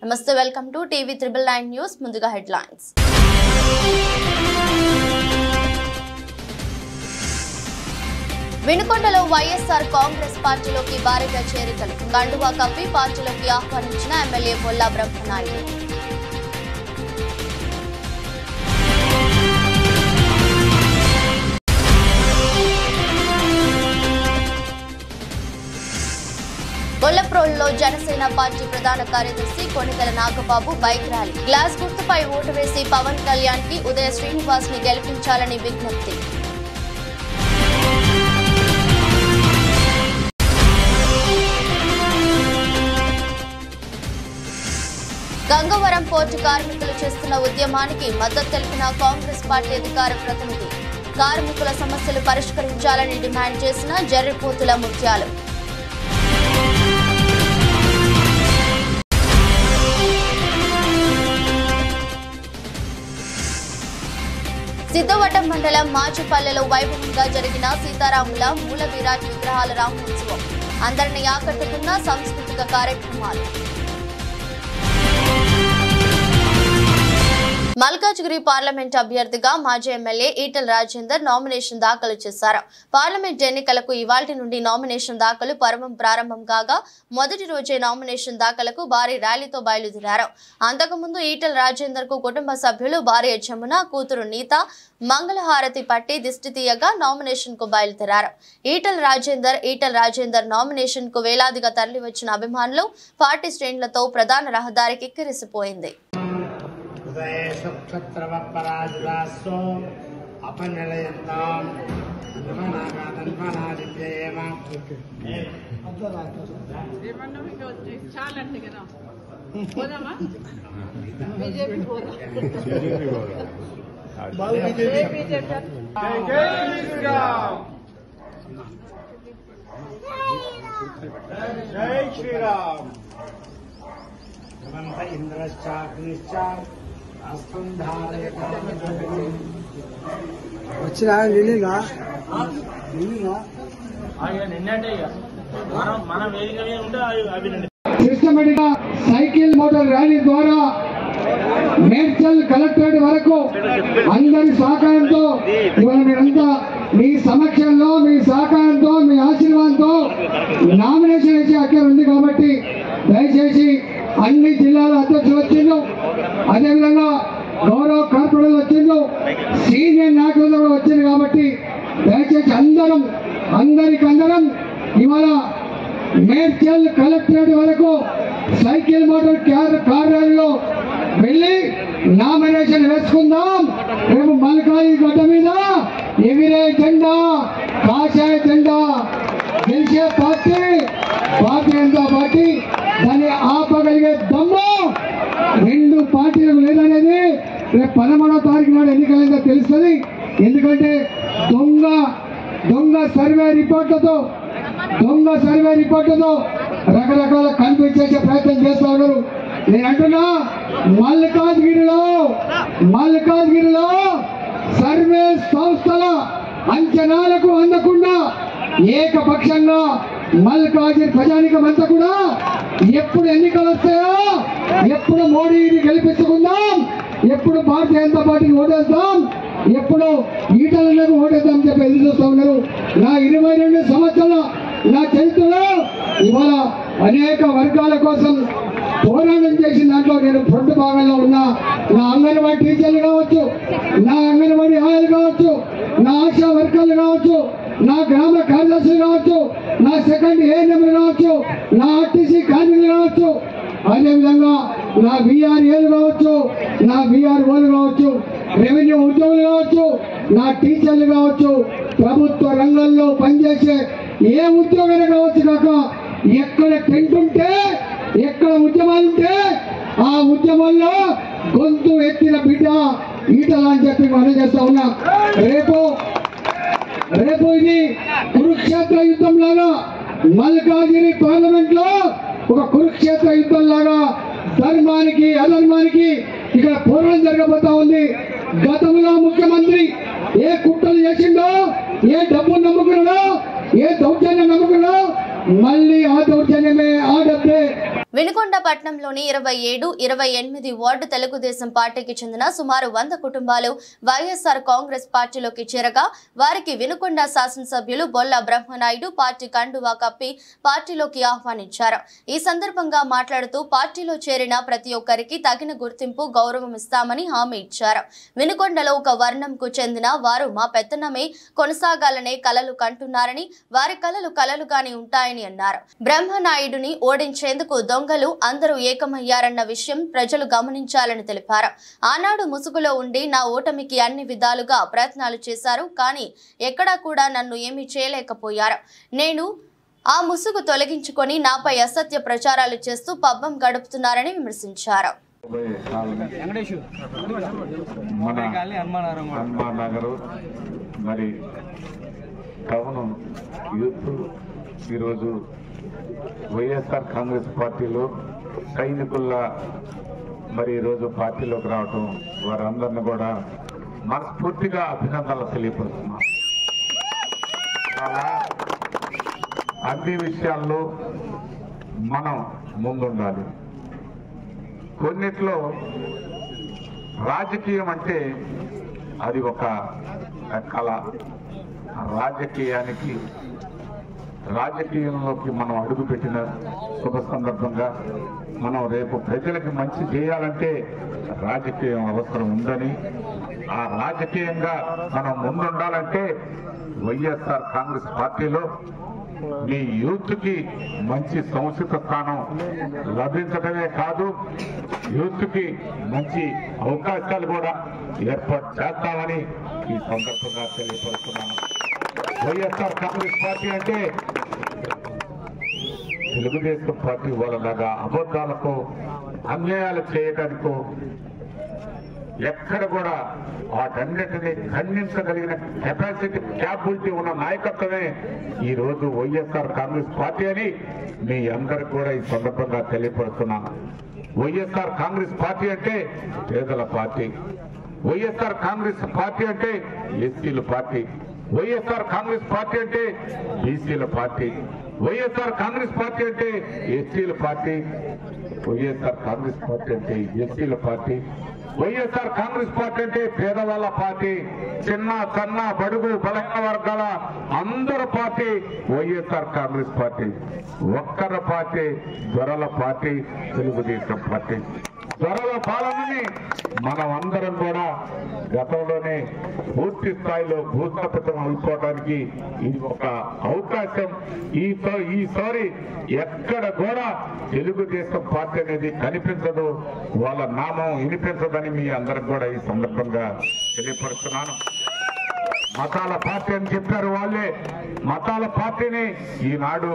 నమస్తే, welcome to TV 999 news. ముందుగా headlines. వినుకొండలో YSR Congress పార్టీలోకి భారీగా చేరికలు. కండువా కప్పి పార్టీలోకి ఆహ్వానించిన ఎమ్మెల్యే బొల్లా బ్రహ్మనాయుడు. గొల్లప్రోలులో జనసేన పార్టీ ప్రధాన కార్యదర్శి Konidela Nagababu bike rally. Glass గుర్తుపై ఓటు వేసి పవన్ కళ్యాణ్ కి ఉదయ శ్రీనివాస్ ని గెలిపించాలని విజ్ఞప్తి. గంగవరం పోర్టు కార్మికులు చేస్తున్న ఉద్యమానికి మద్దతు తెలిపిన కాంగ్రెస్ పార్టీ అధికార ప్రతినిధి. కార్మికుల సమస్యలు పరిష్కరించాలని డిమాండ్ చేసిన జర్రిపోతుల ముత్యాలు. సిద్ధవటం మండలం మాచిపల్లెలో వైభవంగా జరిగిన సీతారాముల మూల విరాట్ విగ్రహాల రామోత్సవం. అందరినీ ఆకట్టుకున్న సాంస్కృతిక కార్యక్రమాలు. మల్కాజ్గిరి పార్లమెంట్ అభ్యర్థిగా మాజీ ఎమ్మెల్యే ఈటెల రాజేందర్ నామినేషన్ దాఖలు చేశారు. పార్లమెంట్ ఎన్నికలకు ఇవాల్టి నుండి నామినేషన్ దాఖలు పర్వం ప్రారంభం కాగా మొదటి రోజే నామినేషన్ దాఖలకు భారీ ర్యాలీతో బయలుదేరారు. అంతకుముందు ఈటెల రాజేందర్ కు కుటుంబ సభ్యులు భార్య జమున, కూతురు నీత మంగళహారతి పట్టి దిష్టి తీయగా నామినేషన్ కు బయలుదేరారు. ఈటెల రాజేందర్ నామినేషన్ కు వేలాదిగా తరలివచ్చిన అభిమానులు పార్టీ శ్రేణులతో ప్రధాన రహదారి కిక్కిరిసిపోయింది. వచ్చినా నిన్నగా కృష్ణమడిగా సైకిల్ మోటార్ ర్యాలీ ద్వారా మేడ్చల్ కలెక్టరేట్ వరకు అందరి సహకారంతో ఇవాళ మీరంతా మీ సమక్షంలో, మీ సహకారంతో, మీ ఆశీర్వాదంతో నామినేషన్ వేసే అక్కడ ఉంది కాబట్టి దయచేసి అన్ని జిల్లాల అధ్యక్షులు వచ్చిండు, అదేవిధంగా గౌరవ కార్పొరేటర్లు వచ్చిండు, సీనియర్ నాయకులు కూడా వచ్చింది కాబట్టి దయచేసి అందరికందరం ఇవాళ మేడ్చల్ కలెక్టరేట్ వరకు సైకిల్ మోటార్ కార్ ర్యాలీలో వెళ్ళి నామినేషన్ వేసుకుందాం. రేపు మల్కాయి గడ్డ మీద ఎగిరే జెండా కాషాయ జెండా. గెలిచే పార్టీ భారతీయ జనతా పార్టీ. దాన్ని ఆపగలిగే దమ్ము రెండు పార్టీలకు లేదనేది రేపు 13వ తారీఖు నాడు ఎన్నికలైందో తెలుస్తుంది. ఎందుకంటే దొంగ సర్వే రిపోర్ట్లతో రకరకాల కన్ఫ్యూజ్ చేసే ప్రయత్నం చేస్తా ఉన్నారు. నేను అంటున్నా, మల్కాజ్గిరిలో సర్వే సంస్థల అంచనాలకు అందకుండా ఏకపక్షంగా మల్కాజ్గిరి ప్రజానికం అంతా కూడా ఎప్పుడు ఎన్నికలు వస్తాయో, ఎప్పుడు మోడీని గెలిపించుకుందాం, ఎప్పుడు భారతీయ జనతా పార్టీకి ఓటేద్దాం, ఎప్పుడు ఈటలకు ఓటేద్దాం అని చెప్పి ఎదురు చూస్తా ఉన్నారు. నా 22 సంవత్సరాల నా చరిత్రలో ఇవాళ అనేక వర్గాల కోసం పోరాటం చేసిన దాంట్లో నేను ఫ్రంట్ భాగంలో ఉన్నా. నా అంగన్వాడీ టీచర్లు కావచ్చు, నా అంగన్వాడీ ఆయాలు కావచ్చు, నా ఆశా వర్కర్లు కావచ్చు, నా గ్రామ కార్యదర్శులు కావచ్చు, నా సెకండ్ ఏఎన్ఎంలు కావచ్చు, నా ఆర్టీసీ కార్మికులు కావచ్చు, అదేవిధంగా నా బీఆర్ఏలు కావచ్చు, నా బీఆర్ఓలు కావచ్చు, రెవెన్యూ ఉద్యోగులు కావచ్చు, నా టీచర్లు కావచ్చు, ప్రభుత్వ రంగంలో పనిచేసే ఏ ఉద్యోగం కావచ్చు కాక ఎక్కడ టెంట్ ఉంటే, ఎక్కడ ఉద్యమాలు ఉంటే ఆ ఉద్యమంలో గొంతు ఎత్తిన బిడ్డ ఈటల అని చెప్పి మనం చేస్తా ఉన్నా. రేపు ఇది కురుక్షేత్ర యుద్ధం లాగా మల్కాజ్గిరి పార్లమెంట్ లో ఒక కురుక్షేత్ర యుద్ధం లాగా ధర్మానికి అధర్మానికి ఇక్కడ పోరాటం జరగబోతా ఉంది. గతంలో ముఖ్యమంత్రి ఏ కుట్రలు చేసిండో, ఏ డబ్బు నమ్ముకున్నాడో, ఏ దౌర్జన్యం నమ్ముకున్నాడో, మళ్ళీ ఆ దౌర్జన్యమే, ఆ డబ్బే వినుకొండ పట్టణంలోని 27, 28 వార్డు తెలుగుదేశం పార్టీకి చెందిన సుమారు 100 కుటుంబాలు వైఎస్ఆర్ కాంగ్రెస్ పార్టీలోకి చేరగా వారికి వినుకొండ శాసనసభ్యులు బొల్ల బ్రహ్మనాయుడు పార్టీ కండువా కప్పి పార్టీలోకి ఆహ్వానించారు. ఈ సందర్భంగా మాట్లాడుతూ పార్టీలో చేరిన ప్రతి ఒక్కరికి తగిన గుర్తింపు, గౌరవం ఇస్తామని హామీ ఇచ్చారు. వినుకొండలో ఒక వర్ణంకు చెందిన వారు మా పెత్తనమే కొనసాగాలనే కలలు కంటున్నారని, వారి కలలు కలలుగానే ఉంటాయని అన్నారు. బ్రహ్మనాయుడిని ఓడించేందుకు దొంగలు అందరూ ఏకమయ్యారన్న విషయం ప్రజలు గమనించాలని తెలిపారు. ఆనాడు ముసుగులో ఉండి నా ఓటమికి అన్ని విధాలుగా ప్రయత్నాలు చేశారు, కానీ ఎక్కడా కూడా నన్ను ఏమీ చేయలేకపోయారు. నేను ఆ ముసుగు తొలగించుకొని నాపై అసత్య ప్రచారాలు చేస్తూ పబ్బం గడుపుతున్నారని విమర్శించారు. ఈరోజు వైఎస్ఆర్ కాంగ్రెస్ పార్టీలో సైనికుల్లా ఈరోజు పార్టీలోకి రావటం వారందరినీ కూడా మనస్ఫూర్తిగా అభినందనలు తెలియపరుస్తున్నాం. అలా అన్ని విషయాల్లో మనం ముందుండాలి. కొన్నిట్లో రాజకీయం అంటే అది ఒక కళ. రాజకీయంలోకి మనం అడుగుపెట్టిన శుభ సందర్భంగా మనం రేపు ప్రజలకు మంచి చేయాలంటే రాజకీయం అవసరం ఉందని, ఆ రాజకీయంగా మనం ముందుండాలంటే వైఎస్ఆర్ కాంగ్రెస్ పార్టీలో మీ యూత్కి మంచి సముచిత స్థానం లభించడమే కాదు, యూత్కి మంచి అవకాశాలు కూడా ఏర్పాటు చేస్తామని ఈ సందర్భంగా తెలియపరుస్తున్నాను. వైఎస్ఆర్ కాంగ్రెస్ పార్టీ అంటే తెలుగుదేశం పార్టీ వాళ్ళలాగా అబద్ధాలకో అన్యాయాలు చేయడానికో ఎక్కడ కూడా వాటన్నిటినీ ఖండించగలిగిన కెపాసిటీ, క్యాపబిలిటీ ఉన్న నాయకత్వమే ఈ రోజు వైఎస్ఆర్ కాంగ్రెస్ పార్టీ అని మీ అందరికి కూడా ఈ సందర్భంగా తెలియపరుస్తున్నాను. వైఎస్ఆర్ కాంగ్రెస్ పార్టీ అంటే పేదల పార్టీ, వైఎస్ఆర్ కాంగ్రెస్ పార్టీ అంటే ఎస్సీల పార్టీ, వైఎస్ఆర్ కాంగ్రెస్ పార్టీ అంటే బీసీల పార్టీ, వైఎస్ఆర్ కాంగ్రెస్ పార్టీ అంటే ఎస్టీల పార్టీ, వైఎస్ఆర్ కాంగ్రెస్ పార్టీ అంటే ఎస్సీల పార్టీ, వైఎస్ఆర్ కాంగ్రెస్ పార్టీ అంటే పేదవాళ్ళ పార్టీ, చిన్న సన్న బడుగు బలహీన వర్గాల అందరి పార్టీ వైఎస్ఆర్ కాంగ్రెస్ పార్టీ. ఒక్కరి పార్టీ దొరల పార్టీ తెలుగుదేశం పార్టీ. దొరల పాలనని మనం అందరం కూడా గతంలోనే పూర్తి స్థాయిలో భూస్థాపితం అయిపోవడానికి ఇది ఒక అవకాశం. ఈసారి ఎక్కడ కూడా తెలుగుదేశం పార్టీ అనేది కనిపించదు, వాళ్ళ నామం వినిపించదని మీ అందరికి కూడా ఈ సందర్భంగా తెలియపరుస్తున్నాను. మతాల పార్టీ అని చెప్పారు వాళ్ళే. మతాల పార్టీని ఈనాడు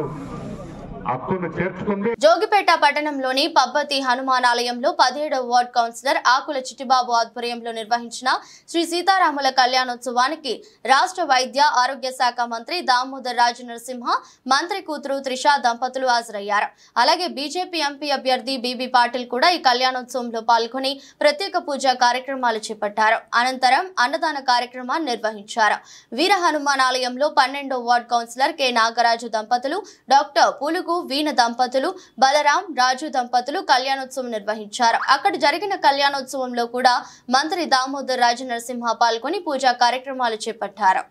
హక్కును చేర్చుకుంది. జోగిపేట పట్టణంలోని పబ్బతి హనుమానాలయంలో 17వ వార్డ్ కౌన్సిలర్ ఆకుల చిట్టిబాబు ఆధ్వర్యంలో నిర్వహించిన శ్రీ సీతారాముల కళ్యాణోత్సవానికి రాష్ట్ర వైద్య ఆరోగ్య శాఖ మంత్రి దామోదర్ రాజు నరసింహ, మంత్రి కూతురు త్రిష దంపతులు హాజరయ్యారు. అలాగే బీజేపీ ఎంపీ అభ్యర్థి బీబీ పాటిల్ కూడా ఈ కళ్యాణోత్సవంలో పాల్గొని ప్రత్యేక పూజా కార్యక్రమాలు చేపట్టారు. అనంతరం అన్నదాన కార్యక్రమాన్ని నిర్వహించారు. వీర హనుమానాలయంలో 12వ వార్డ్ కౌన్సిలర్ కె నాగరాజు దంపతులు, డాక్టర్ పులుగు వీణ దంపతులు, బలరాం రాజు దంపతులు కళ్యాణోత్సవం నిర్వహించారు. అక్కడ జరిగిన కళ్యాణోత్సవంలో కూడా మంత్రి దామోదర్ రాజు నరసింహ పాల్గొని పూజా కార్యక్రమాలు చేపట్టారు.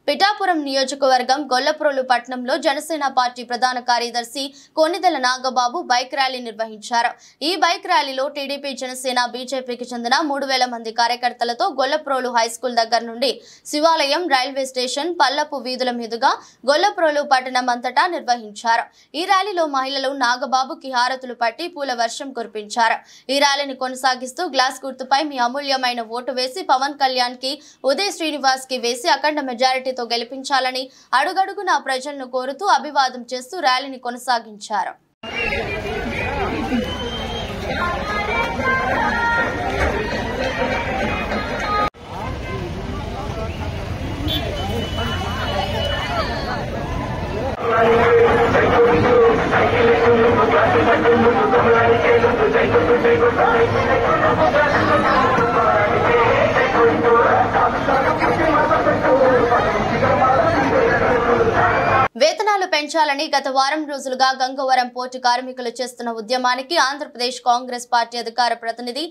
పిఠాపురం నియోజకవర్గం గొల్లప్రోలు పట్టణంలో జనసేన పార్టీ ప్రధాన కార్యదర్శి కొనిదెల నాగబాబు బైక్ ర్యాలీ నిర్వహించారు. ఈ బైక్ ర్యాలీలో టీడీపీ, జనసేన, బీజేపీకి చెందిన 3000 మంది కార్యకర్తలతో గొల్లప్రోలు హైస్కూల్ దగ్గర నుండి శివాలయం, రైల్వే స్టేషన్, పల్లపు వీధుల మీదుగా గొల్లప్రోలు పట్టణం అంతటా నిర్వహించారు. ఈ ర్యాలీలో మహిళలు నాగబాబుకి హారతులు పట్టి పూల వర్షం కురిపించారు. ఈ ర్యాలీని కొనసాగిస్తూ గ్లాస్ గుర్తుపై మీ అమూల్యమైన ఓటు వేసి పవన్ కళ్యాణ్ కి, ఉదయ్ శ్రీనివాస్ కి వేసి అఖండ మెజారిటీతో గెలిపించాలని అడుగడుగునా ప్రజలను కోరుతూ అభివాదం చేస్తూ ర్యాలీని కొనసాగించారు. వేతనాలు పెంచాలని గత వారం రోజులుగా గంగవరం పోర్టు కార్మికులు చేస్తున్న ఉద్యమానికి ఆంధ్రప్రదేశ్ కాంగ్రెస్ పార్టీ అధికార ప్రతినిధి,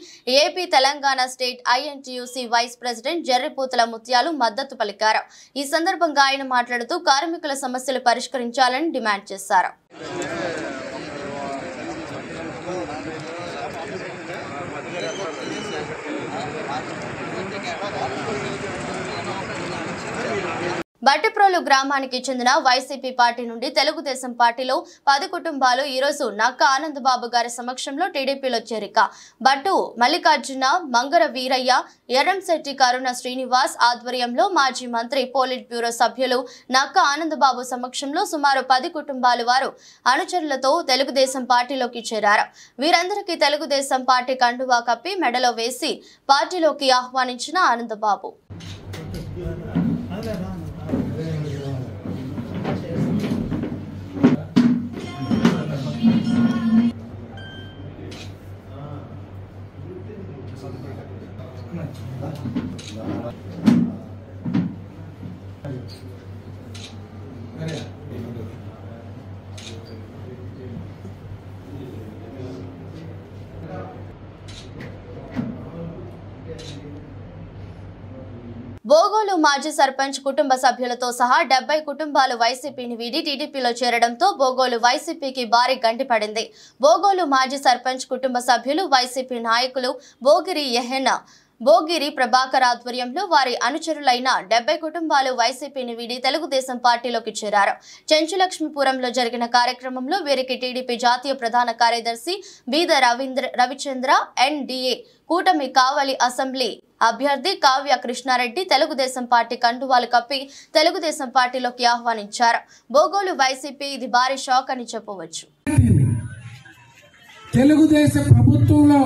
AP Telangana state INTUC vice president Jarripoothala Mutyalu మద్దతు పలికారు. ఈ సందర్భంగా ఆయన మాట్లాడుతూ కార్మికుల సమస్యలు పరిష్కరించాలని డిమాండ్ చేశారు. బట్టిప్రోలు గ్రామానికి చెందిన వైసీపీ పార్టీ నుండి తెలుగుదేశం పార్టీలో 10 కుటుంబాలు ఈ రోజు నక్క ఆనందబాబు గారి సమక్షంలో టీడీపీలో చేరిక. బట్టు మల్లికార్జున, మంగర వీరయ్య, ఎర్రంశెట్టి కరుణ శ్రీనివాస్ ఆధ్వర్యంలో మాజీ మంత్రి, పోలిట్ బ్యూరో సభ్యులు నక్క ఆనందబాబు సమక్షంలో సుమారు 10 కుటుంబాలు వారు అనుచరులతో తెలుగుదేశం పార్టీలోకి చేరారు. వీరందరికీ తెలుగుదేశం పార్టీ కండువా కప్పి మెడలో వేసి పార్టీలోకి ఆహ్వానించిన ఆనందబాబు బోగోలు మాజీ సర్పంచ్ కుటుంబ సభ్యులతో సహా 70 కుటుంబాలు వైసీపీని వీడి టీడీపీలో చేరడంతో బోగోలు వైసీపీకి భారీ గండిపడింది. బోగోలు మాజీ సర్పంచ్ కుటుంబ సభ్యులు, వైసీపీ నాయకులు భోగిరి యెహెన, భోగిరి ప్రభాకర్ ఆధ్వర్యంలో వారి అనుచరులైన 70 కుటుంబాలు వైసీపీని వీడి తెలుగుదేశం పార్టీలోకి చేరారు. చెంచులక్ష్మీపురంలో జరిగిన కార్యక్రమంలో వీరికి టీడీపీ జాతీయ ప్రధాన కార్యదర్శి బీద రవిచంద్ర, ఎన్డీఏ కూటమి కావలి అసెంబ్లీ అభ్యర్థి కావ్య కృష్ణారెడ్డి తెలుగుదేశం పార్టీ కండువాలు కప్పి తెలుగుదేశం పార్టీలోకి ఆహ్వానించారు. బోగోలు వైసీపీ ఇది భారీ షాక్ అని చెప్పవచ్చు. తెలుగుదేశం ప్రభుత్వంలో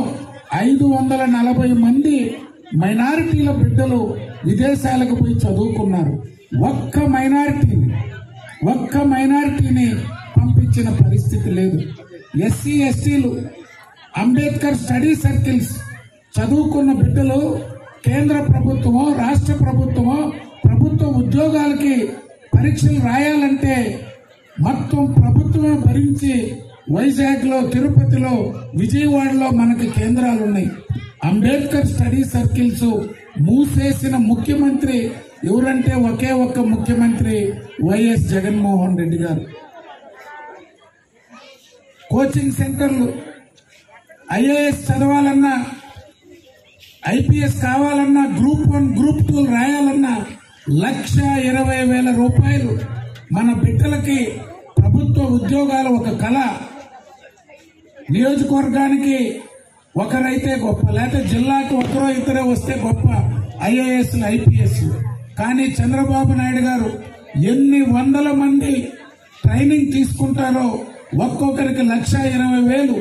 540 మంది మైనారిటీల బిడ్డలు విదేశాలకు పోయి చదువుకున్నారు. ఒక్క మైనారిటీని పంపించిన పరిస్థితి లేదు. ఎస్సీ ఎస్టీలు, అంబేద్కర్ స్టడీ సర్కిల్స్ చదువుకున్న బిడ్డలు కేంద్ర ప్రభుత్వమో, రాష్ట్ర ప్రభుత్వమో ప్రభుత్వ ఉద్యోగాలకి పరీక్షలు రాయాలంటే మొత్తం ప్రభుత్వమే భరించి వైజాగ్ లో, తిరుపతిలో, విజయవాడలో మనకి కేంద్రాలు ఉన్నాయి. అంబేద్కర్ స్టడీ సర్కిల్స్ మూసేసిన ముఖ్యమంత్రి ఎవరంటే ఒకే ఒక్క ముఖ్యమంత్రి వైఎస్ జగన్మోహన్ రెడ్డి గారు. కోచింగ్ సెంటర్లు, ఐఏఎస్ చదవాలన్నా, ఐపీఎస్ కావాలన్నా, గ్రూప్ 1, గ్రూప్ 2 రాయాలన్నా 1,20,000 రూపాయలు. మన బిడ్డలకి ప్రభుత్వ ఉద్యోగాలు ఒక కళ. నియోజకవర్గానికి ఒకరైతే గొప్ప, లేకపోతే జిల్లాకి ఒకరో ఇద్దరే వస్తే గొప్ప ఐఏఎస్లు, ఐపీఎస్లు. కానీ చంద్రబాబు నాయుడు గారు ఎన్ని వందల మంది ట్రైనింగ్ తీసుకుంటారో ఒక్కొక్కరికి 1,20,000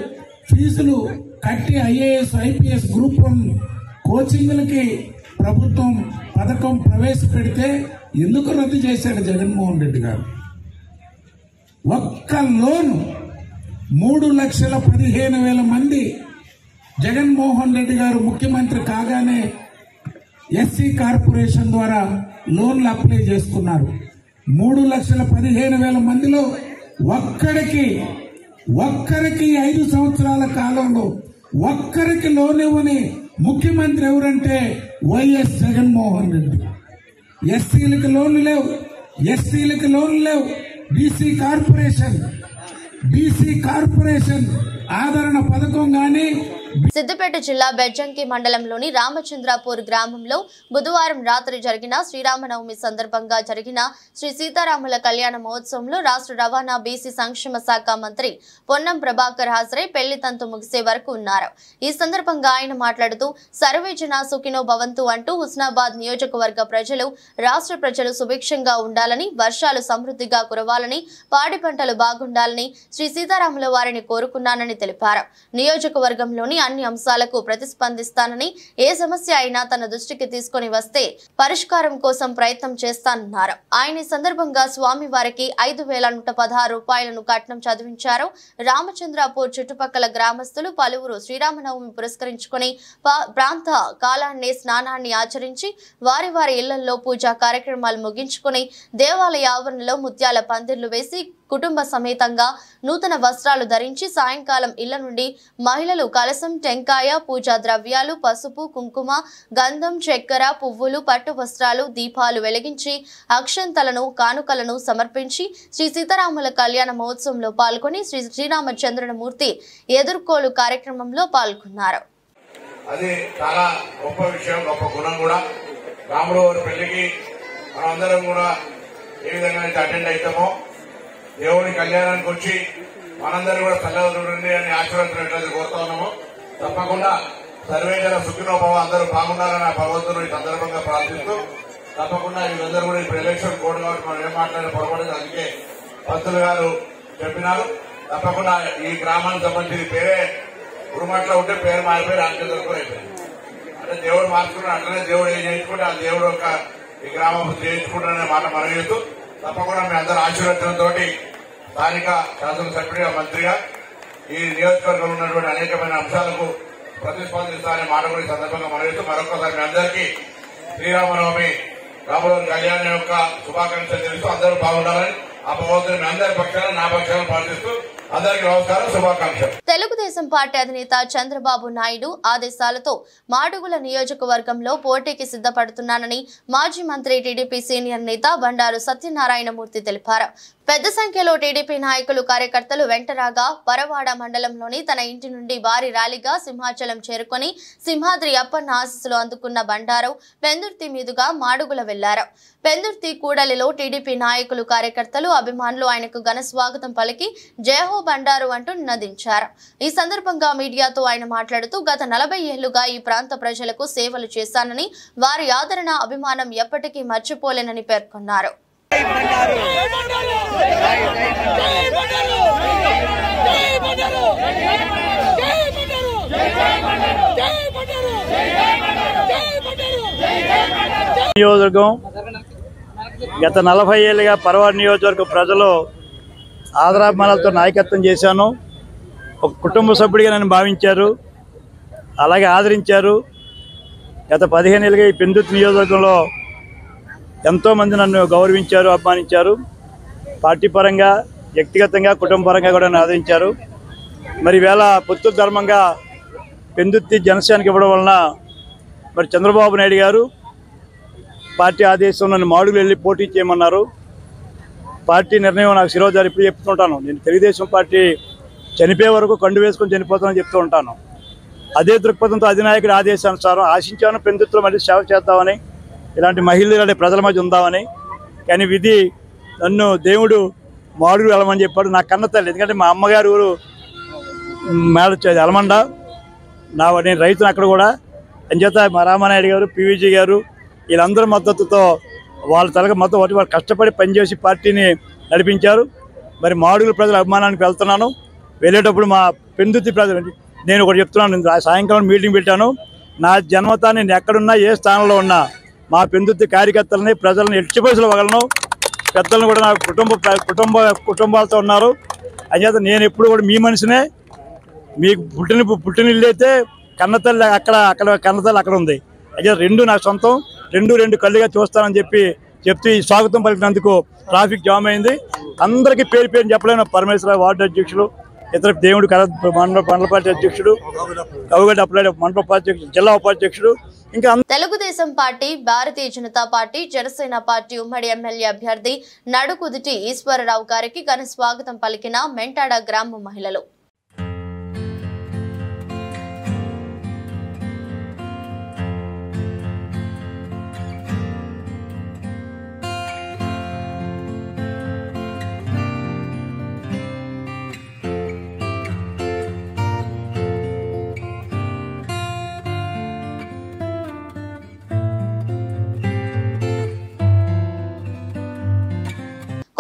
ఫీజులు కట్టి ఐఏఎస్, ఐపీఎస్, గ్రూప్ 1 కోచింగ్లకి ప్రభుత్వం పథకం ప్రవేశపెడితే ఎందుకు రద్దు చేశాడు జగన్మోహన్ రెడ్డి గారు? ఒక్క లోను 3,15,000 మంది జగన్మోహన్ రెడ్డి గారు ముఖ్యమంత్రి కాగానే ఎస్సీ కార్పొరేషన్ ద్వారా లోన్లు అప్లై చేసుకున్నారు. 3,15,000 మందిలో ఒక్కరికి 5 సంవత్సరాల కాలంలో ఒక్కరికి లోన్ ఇవ్వని ముఖ్యమంత్రి ఎవరంటే వైఎస్ జగన్మోహన్ రెడ్డి. ఎస్సీలకు లోన్లు లేవు, ఎస్టీలకు లోన్లు లేవు. బీసీ కార్పొరేషన్ ఆదరణ పథకం గాని. సిద్దిపేట జిల్లా బెజ్జంకి మండలంలోని రామచంద్రాపూర్ గ్రామంలో బుధవారం రాత్రి జరిగిన శ్రీరామనవమి సందర్భంగా జరిగిన శ్రీ సీతారాముల కళ్యాణ మహోత్సవంలో రాష్ట్ర రవాణా బీసీ సంక్షేమ శాఖ మంత్రి పొన్నం ప్రభాకర్ హాజరై పెళ్లి తంతు ముగిసే వరకు ఉన్నారు. ఈ సందర్భంగా ఆయన మాట్లాడుతూ సర్వే జన సుఖినో భవంతు అంటూ హుస్నాబాద్ నియోజకవర్గ ప్రజలు రాష్ట్ర ప్రజలు సుభిక్షంగా ఉండాలని, వర్షాలు సమృద్ధిగా కురవాలని, పాడి పంటలు బాగుండాలని శ్రీ సీతారాముల వారిని కోరుకున్నానని తెలిపారు. నియోజకవర్గంలోని అన్ని అంశాలకు ప్రతిస్పందిస్తానని, ఏ సమస్య అయినా తన దృష్టికి తీసుకొని వస్తే పరిష్కారం కోసం ప్రయత్నం చేస్తానన్నారు. ఆయన ఈ సందర్భంగా స్వామి వారికి 5,116 రూపాయలను కట్నం చదివించారు. రామచంద్రాపూర్ చుట్టుపక్కల గ్రామస్తులు పలువురు శ్రీరామనవమి పురస్కరించుకుని ప్రాంత కాలాన్ని స్నానాన్ని ఆచరించి వారి వారి ఇళ్లలో పూజా కార్యక్రమాలు ముగించుకుని దేవాలయ ఆవరణలో ముత్యాల పందిర్లు వేసి కుటుంబ సమేతంగా నూతన వస్త్రాలు ధరించి సాయంకాలం ఇళ్ల నుండి మహిళలు కలసం, టెంకాయ, పూజా ద్రవ్యాలు, పసుపు, కుంకుమ, గంధం, చక్కెర, పువ్వులు, పట్టు వస్త్రాలు, దీపాలు వెలిగించి అక్షంతలను, కానుకలను సమర్పించి శ్రీ సీతారాముల కళ్యాణ మహోత్సవంలో పాల్గొని శ్రీ శ్రీరామచంద్రమూర్తి ఎదుర్కోలు కార్యక్రమంలో పాల్గొన్నారు. అది చాలా గొప్ప విషయం, గొప్ప గుణం కూడా. రాముడు వారి పెళ్లికి మనందరం కూడా ఏ విధంగా అయితే అటెండ్ అవుతామో, దేవుడి కళ్యాణానికి వచ్చి మనందరూ కూడా చల్లగా చూడండి అని ఆశీర్వదించినట్లయితే కోరుతా ఉన్నాము. తప్పకుండా సర్వేజన సుఖినోభవ అందరూ బాగున్నారని ఆ భగవంతుడు ఈ సందర్భంగా ప్రార్థిస్తూ, తప్పకుండా వీళ్ళందరూ కూడా ఇప్పుడు ఎలక్షన్ కోడ్ కాబట్టి మనం ఏం మాట్లాడిన పొరపడదు. అందుకే పంతులు గారు చెప్పినారు. తప్పకుండా ఈ గ్రామానికి సంబంధించి పేరే గురుమాట్లో ఉంటే పేరు మారిపోయి రామచంద్రపూర్ అయిపోయింది. అంటే దేవుడు మార్చుకున్నాడు, అట్లనే దేవుడు ఏం చేయించుకుంటే ఆ దేవుడు యొక్క ఈ గ్రామం చేయించుకుంటారనే మాట మనం చెప్తూ, తప్పకుండా మీ అందరూ ఆశీర్వచనంతో స్థానిక శాసనసభ్యుడిగా, మంత్రిగా ఈ నియోజకవర్గంలో ఉన్నటువంటి అనేకమైన అంశాలకు ప్రతిస్పందిస్తారనే మాట కూడా ఈ సందర్భంగా మనం చెప్తూ, మరొకసారి మీ అందరికీ శ్రీరామనవమి రాముల కళ్యాణం యొక్క శుభాకాంక్షలు తెలుస్తూ అందరూ బాగుండాలని ఆ భగవంతుని మీ అందరి పక్షాలను నా పక్షాలను ప్రార్థిస్తూ అందరికీ నమస్కారం, శుభాకాంక్షలు. తెలుగుదేశం పార్టీ అధినేత చంద్రబాబు నాయుడు ఆదేశాలతో మాడుగుల నియోజకవర్గంలో పోటీకి సిద్ధపడుతున్నానని మాజీ మంత్రి టీడీపీ సీనియర్ నేత బండారు సత్యనారాయణమూర్తి తెలిపారు. పెద్ద సంఖ్యలో టీడీపీ నాయకులు, కార్యకర్తలు వెంటరాగా పరవాడ మండలంలోని తన ఇంటి నుండి భారీ ర్యాలీగా సింహాచలం చేరుకుని సింహాద్రి అప్పన్న ఆశీస్సులు అందుకున్న బండారు పెందుర్తి మీదుగా మాడుగుల వెళ్లారు. పెందుర్తి కూడలిలో టీడీపీ నాయకులు, కార్యకర్తలు, అభిమానులు ఆయనకు ఘన స్వాగతం పలికి జయహో బండారు అంటూ నినదించారు. ఈ సందర్భంగా మీడియాతో ఆయన మాట్లాడుతూ గత 40 ఏళ్లుగా ఈ ప్రాంత ప్రజలకు సేవలు చేశానని, వారి ఆదరణ, అభిమానం ఎప్పటికీ మర్చిపోలేనని పేర్కొన్నారు. నియోజకవర్గం గత 40 ఏళ్ళుగా పరవాడ నియోజకవర్గ ప్రజలు ఆదరాభిమానాలతో నాయకత్వం చేశాను. ఒక కుటుంబ సభ్యుడిగా నన్ను భావించారు, అలాగే ఆదరించారు. గత 15 ఏళ్ళుగా ఈ పెందుర్తి నియోజకవర్గంలో ఎంతోమంది నన్ను గౌరవించారు, అభిమానించారు. పార్టీ పరంగా, వ్యక్తిగతంగా, కుటుంబ పరంగా కూడా నన్ను ఆదరించారు. మరి వేళ పొత్తు ధర్మంగా పెందుర్తి జనసేనకి ఇవ్వడం వలన మరి చంద్రబాబు నాయుడు గారు పార్టీ ఆదేశం నన్ను మాడుగులు వెళ్ళి పోటీ చేయమన్నారు. పార్టీ నిర్ణయం నాకు శిరోజారు ఇప్పుడు చెప్తుంటాను. నేను తెలుగుదేశం పార్టీ చనిపోయే వరకు కండు వేసుకొని చనిపోతానని చెప్తూ ఉంటాను. అదే దృక్పథంతో అధినాయకుడి ఆదేశానుసారం ఆశించాను పెందుర్తిలో మళ్ళీ సేవ చేద్దామని, ఇలాంటి మహిళలు ఇలాంటి ప్రజల మధ్య ఉందామని. కానీ విధి నన్ను దేవుడు మాడుగులు వెళ్ళమని చెప్పాడు. నా కన్న తల్లి, ఎందుకంటే మా అమ్మగారు ఊరు మేడ అలమండ, నేను రైతును అక్కడ కూడా. అంచేత మా రామానాయుడు గారు, పివిజీ గారు వీళ్ళందరి మద్దతుతో వాళ్ళ తలక మొత్తం వాళ్ళు కష్టపడి పనిచేసి పార్టీని నడిపించారు. మరి మాడుగుల ప్రజల అభిమానానికి వెళ్తున్నాను. వెళ్ళేటప్పుడు మా పెందుర్తి ప్రజలు, నేను ఒకటి చెప్తున్నాను, సాయంకాలం మీటింగ్ పెట్టాను. నా జన్మతా నేను ఎక్కడున్నా, ఏ స్థానంలో ఉన్నా మా పెందుర్తి కార్యకర్తలని, ప్రజలను ఎట్టిపేసలు ఇవ్వగలను. పెద్దలను కూడా నా కుటుంబాలతో ఉన్నారు. అంచేత నేను ఎప్పుడు కూడా మీ మనిషినే. మీకు పుట్టినిల్లు అయితే కన్నతల్లి అక్కడ కన్నతల్లి అక్కడ ఉంది. అయితే రెండు నా సొంతం, రెండు కళ్ళుగా చూస్తానని చెప్తూ ఈ స్వాగతం పలికినందుకు ట్రాఫిక్ జామ్ అయింది. అందరికీ పేరు చెప్పలేను. పరమేశ్వర వార్డు అధ్యక్షులు, ఇతర దేవుడు మండల పార్టీ అధ్యక్షుడు కవుగడ్డ అప్లాడి మండల ఉపాధ్యక్షుడు జిల్లా ఉపాధ్యక్షుడు ఇంకా Telugu Desam party, Bharatiya Janata party, Janasena party ఉమ్మడి ఎమ్మెల్యే అభ్యర్థి నడుకుదుటి ఈశ్వరరావు గారికి ఘన స్వాగతం పలికిన మెంటాడ గ్రామ మహిళలు.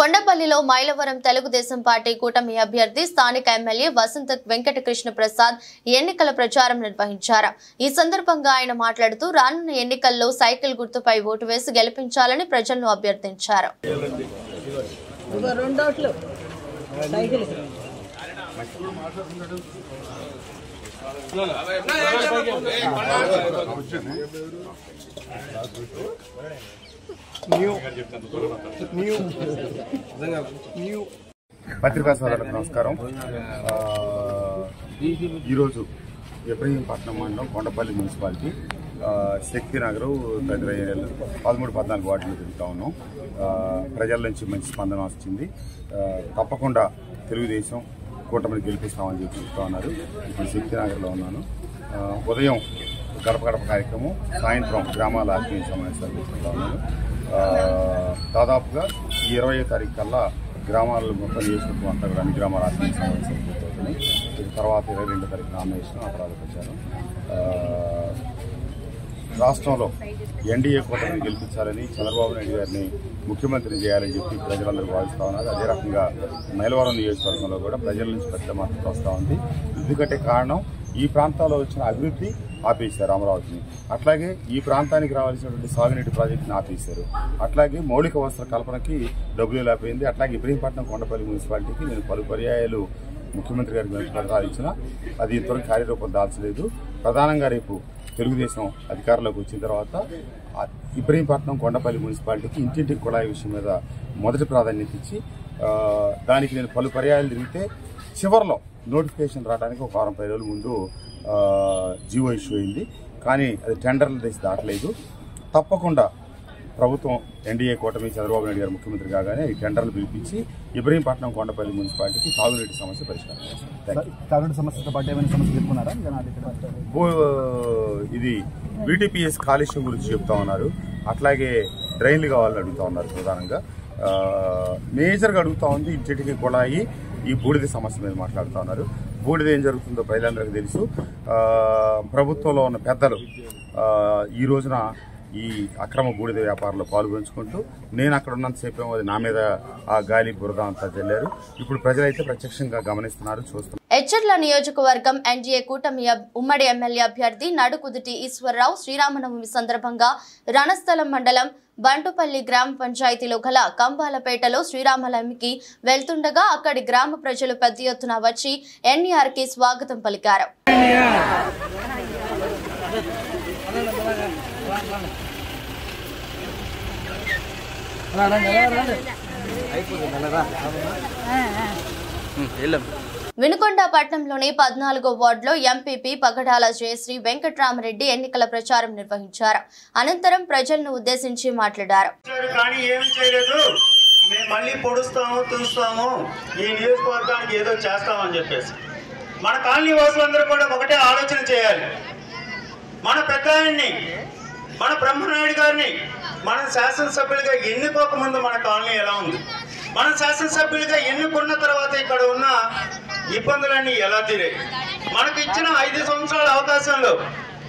కొండపల్లిలో మైలవరం తెలుగుదేశం పార్టీ కూటమి అభ్యర్థి స్థానిక ఎమ్మెల్యే వసంత వెంకటకృష్ణ ప్రసాద్ ఎన్నికల ప్రచారం నిర్వహించారు. ఈ సందర్భంగా ఆయన మాట్లాడుతూ రానున్న ఎన్నికల్లో సైకిల్ గుర్తుపై ఓటు వేసి గెలిపించాలని ప్రజలను అభ్యర్థించారు. పత్రికా సోదరులకు నమస్కారం. ఈరోజు ఇబ్రహీంపట్నం మండలం కొండపల్లి మున్సిపాలిటీ శక్తినగర్ తదితర ఏరియాలో 13-14 వార్డులు తిరుగుతా ఉన్నాం. ప్రజల నుంచి మంచి స్పందన వచ్చింది. తప్పకుండా తెలుగుదేశం కూటమిని గెలిపిస్తామని చెప్పి చెప్తా ఉన్నారు. ఇప్పుడు శక్తినగర్లో ఉన్నాను. ఉదయం గడప గడప కార్యక్రమం, సాయంత్రం గ్రామాల ఆత్మీయ సమావేశాలు తీసుకుంటా ఉన్నాను. దాదాపుగా 20వ తారీఖు కల్లా గ్రామాల్లో మొత్తం నియోజకవర్గం అంతా కూడా అన్ని గ్రామాల ఆత్మీయ సమావేశాలు పూర్తవుతున్నాయి. తర్వాత 22వ తారీఖు నామినేషన్, ఆ తర్వాత ప్రచారం. రాష్ట్రంలో ఎన్డీఏ కూటమిని గెలిపించాలని, చంద్రబాబు నాయుడు గారిని ముఖ్యమంత్రి చేయాలని చెప్పి ప్రజలందరూ భావిస్తూ ఉన్నారు. అదే రకంగా మైలవరం నియోజకవర్గంలో కూడా ప్రజల నుంచి పెద్ద మద్దతు వస్తూ ఉంది. ఎందుకంటే కారణం, ఈ ప్రాంతాల్లో వచ్చిన అభివృద్ధి ఆపేశారు అమరావతిని. అట్లాగే ఈ ప్రాంతానికి రావాల్సినటువంటి సాగునీటి ప్రాజెక్టుని ఆపేశారు. అట్లాగే మౌలిక వసతుల కల్పనకి డబ్బులు లేకపోయింది. అట్లాగే ఇబ్రహీంపట్నం కొండపల్లి మున్సిపాలిటీకి నేను పలు పర్యాయాలు ముఖ్యమంత్రి గారికి పత్రాలు ఇచ్చినా అది ఇంతవరకు కార్యరూపం దాల్చలేదు. ప్రధానంగా రేపు తెలుగుదేశం అధికారంలోకి వచ్చిన తర్వాత ఇబ్రహీంపట్నం కొండపల్లి మున్సిపాలిటీకి ఇంటింటికి కుళాయి విషయం మీద మొదటి ప్రాధాన్యత ఇచ్చి దానికి నేను పలు పర్యాయాలు తిరిగితే చివరిలో నోటిఫికేషన్ రావడానికి ఒక 10 రోజుల ముందు జీవో ఇష్యూ అయింది. కానీ అది టెండర్లు తెచ్చి దాటలేదు. తప్పకుండా ప్రభుత్వం ఎన్డీఏ కూటమి చంద్రబాబు నాయుడు గారు ముఖ్యమంత్రి కాగానే ఈ టెండర్లు పిలిపించి ఇబ్రహీంపట్నం కొండపల్లి మున్సిపాలిటీకి తాగునీటి సమస్య పరిష్కారం ఇది బీటీపీఎస్ కాలుష్యం గురించి చెప్తా ఉన్నారు. అట్లాగే డ్రైన్లు కావాలని అడుగుతా ఉన్నారు. ప్రధానంగా మేజర్గా అడుగుతా ఉంది ఇంటికి కుళాయి, ఈ బూడిద సమస్య మీద మాట్లాడుతూ ఉన్నారు. బూడిద ఏం జరుగుతుందో ప్రజలందరికీ తెలుసు. ప్రభుత్వంలో ఉన్న పెద్దలు ఈ రోజున ఈ అక్రమ బూడిద వ్యాపారంలో పాల్గొంచుకుంటూ నేను అక్కడ ఉన్నంతసేపు అది నా మీద ఆ గాలి బురద అంతా చల్లారు. ఇప్పుడు ప్రజలైతే ప్రత్యక్షంగా గమనిస్తున్నారు, చూస్తున్నారు. ఎచ్చర్ల నియోజకవర్గం ఎన్డీఏ కూటమి ఉమ్మడి ఎమ్మెల్యే అభ్యర్థి నడుకుదుటి ఈశ్వరరావు శ్రీరామనవమి సందర్భంగా రణస్థలం మండలం బంటుపల్లి గ్రామ పంచాయతీలో గల కంబాలపేటలో శ్రీరామనవమికి వెళ్తుండగా అక్కడి గ్రామ ప్రజలు పెద్ద ఎత్తున వచ్చి ఎన్ఆర్ కి స్వాగతం పలికారు. వినుకొండ పట్టణంలోని 14వ వార్డులో ఎంపీపీ పగడాల జయశ్రీ వెంకట్రామరెడ్డి ఎన్నికల ప్రచారం నిర్వహించారు. అనంతరం ప్రజలను ఉద్దేశించి మాట్లాడారు. మళ్ళీ పొడుస్తాము, తులుస్తాము, ఈ నియోజకవర్గానికి ఏదో చేస్తామని చెప్పేసి మన కాలనీ వాసులందరూ కూడా ఒకటే ఆలోచన చేయాలి. మన పెద్ద ఆయన్ని, మన బ్రహ్మనాయుడు గారిని మనం శాసనసభ్యులుగా ఎన్నుకోకముందు మన కాలనీ ఎలా ఉంది, మనం శాసనసభ్యులుగా ఎన్నుకున్న తర్వాత ఇక్కడ ఉన్న ఇబ్బందులన్నీ ఎలా తీరాయి. మనకు ఇచ్చిన 5 సంవత్సరాల అవకాశంలో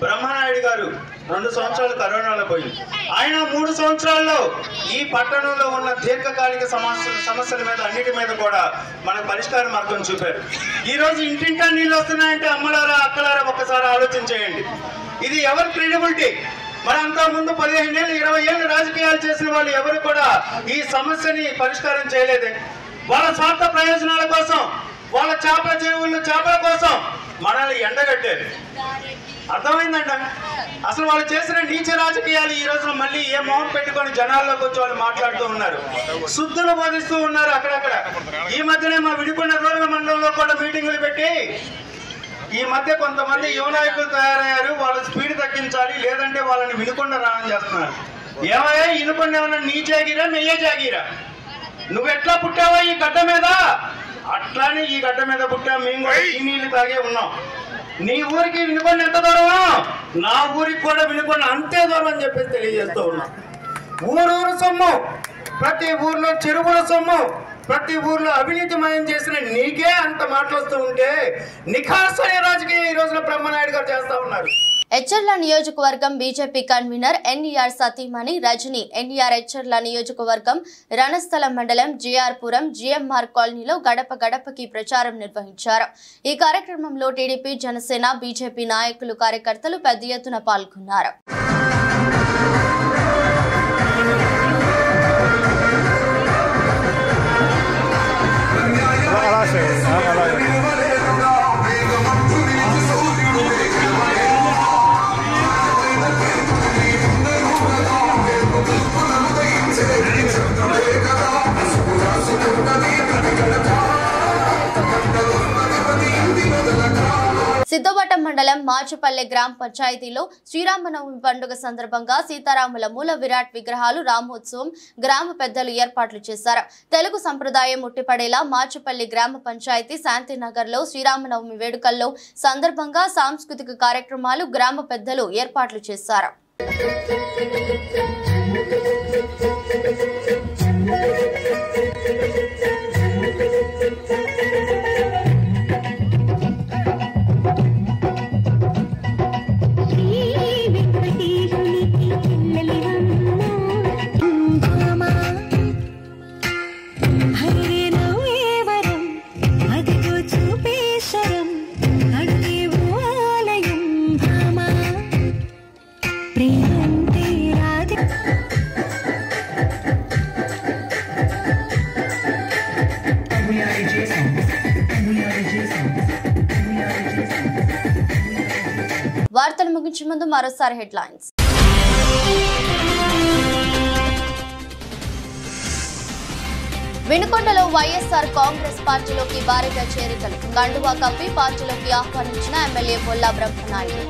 బ్రహ్మనాయుడు గారు 2 సంవత్సరాలు కరోనాలో పోయింది. ఆయన 3 సంవత్సరాల్లో ఈ పట్టణంలో ఉన్న దీర్ఘకాలిక సమస్యల మీద అన్నిటి మీద కూడా మనకు పరిష్కార మార్గం చూపారు. ఈ రోజు ఇంటింటా నీళ్ళు వస్తున్నాయంటే అమ్మలారా, అక్కలారా ఒక్కసారి ఆలోచన చేయండి. ఇది ఎవరి క్రెడిబిలిటీ? మరి అంతా ముందు 15 ఏళ్ళు 20 ఏళ్ళు రాజకీయాలు చేసిన వాళ్ళు ఎవరు కూడా ఈ సమస్యని పరిష్కారం చేయలేదే. వాళ్ళ స్వార్థ ప్రయోజనాల కోసం, వాళ్ళ చేపల చెరువుల్లో చేపల కోసం మనల్ని ఎండగట్టారు. అర్థమైందంట. అసలు వాళ్ళు చేసిన నీచ రాజకీయాలు ఈ రోజున మళ్ళీ ఏ మొహం పెట్టుకొని జనాల్లోకి వచ్చి వాళ్ళు మాట్లాడుతూ ఉన్నారు, శుద్ధులు బోధిస్తూ ఉన్నారు అక్కడక్కడ. ఈ మధ్యనే మా విడికొండ రూరల్ మండలంలో కూడా మీటింగులు పెట్టి ఈ మధ్య కొంతమంది యువ నాయకులు తయారయ్యారు, వాళ్ళ స్పీడ్ తగ్గించాలి, లేదంటే వాళ్ళని వినుకొండ రావడం చేస్తున్నారు. ఏమయ్యా వినుకొండ ఏమన్నా నీ జాగిరా మెయ్యే జాగిరా? నువ్వు ఎట్లా పుట్టావా ఈ గడ్డ మీద, అట్లానే ఈ గడ్డ మీద పుట్టా. మేము కూడా ఈ నీళ్లు తాగే ఉన్నాం. నీ ఊరికి వినుకొండ ఎంత దూరమో నా ఊరికి కూడా వినుకొండ అంతే దూరం అని చెప్పేసి తెలియజేస్తూ ఉన్నాం. ఊరూరు సొమ్ము, ప్రతి ఊర్లో చెరువుల సొమ్ము, ప్రతి ఊర్లో అవినీతిమయం చేసిన నీకే అంత మాటలు వస్తూ ఉంటే నిఖార్సైన రాజకీయం ఈ రోజున బ్రహ్మనాయుడు గారు చేస్తా ఉన్నారు. ఎచ్చర్ల నియోజకవర్గం బీజేపీ కన్వీనర్ ఎన్ఈఆర్ సతీమణి రజని ఎన్ఈఆర్ ఎచ్చర్ల నియోజకవర్గం రణస్థల మండలం జిఆర్పురం జిఎంఆర్ కాలనీలో గడప గడపకి ప్రచారం నిర్వహించారు. ఈ కార్యక్రమంలో టీడీపీ, జనసేన, బీజేపీ నాయకులు, కార్యకర్తలు పెద్ద ఎత్తున పాల్గొన్నారు. సిద్ధవటం మండలం మాచుపల్లె గ్రామ పంచాయతీలో శ్రీరామనవమి పండుగ సందర్భంగా సీతారాముల మూల విరాట్ విగ్రహాలు రామోత్సవం గ్రామ పెద్దలు ఏర్పాట్లు చేశారు. తెలుగు సంప్రదాయం ఉట్టిపడేలా మాచుపల్లి గ్రామ పంచాయతీ శాంతినగర్ లో శ్రీరామనవమి వేడుకల్లో సందర్భంగా సాంస్కృతిక కార్యక్రమాలు గ్రామ పెద్దలు ఏర్పాట్లు చేశారు. వార్తలు ముగించే ముందు మరోసారి హెడ్లైన్స్. వినుకొండలో వైఎస్ఆర్ కాంగ్రెస్ పార్టీలోకి భారీగా చేరికలు, కండువా కప్పి పార్టీలోకి ఆహ్వానించిన ఎమ్మెల్యే బొల్లా బ్రహ్మనాయుడు.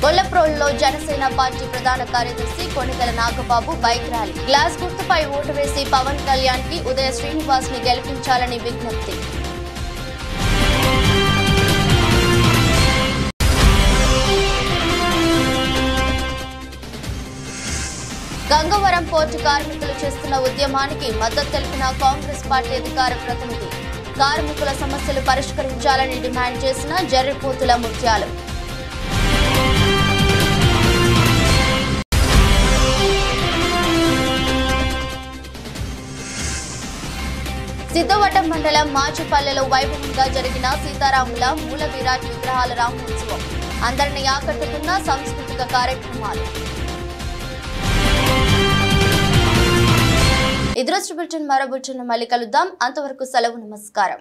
గొల్లప్రోలులో జనసేన పార్టీ ప్రధాన కార్యదర్శి Konidela Nagababu bike rally, glass గుర్తుపై ఓటు వేసి పవన్ కళ్యాణ్ కి ఉదయ శ్రీనివాస్ ని గెలిపించాలని విజ్ఞప్తి. గంగవరం పోర్టు కార్మికులు చేస్తున్న ఉద్యమానికి మద్దతు తెలిపిన కాంగ్రెస్ పార్టీ అధికార ప్రతినిధి, కార్మికుల సమస్యలు పరిష్కరించాలని డిమాండ్ చేసిన జర్రిపోతుల ముత్యాలు. సిద్ధవటం మండలం మాచుపల్లెలో వైభవంగా జరిగిన సీతారాముల మూల విరాట్ విగ్రహాల రామోత్సవం, అందరినీ ఆకట్టుకున్న సాంస్కృతిక కార్యక్రమాలు. ఇదృష్టి బులెటిన్ మరో బులెటిన్ మళ్ళీ కలుద్దాం. అంతవరకు సెలవు, నమస్కారం.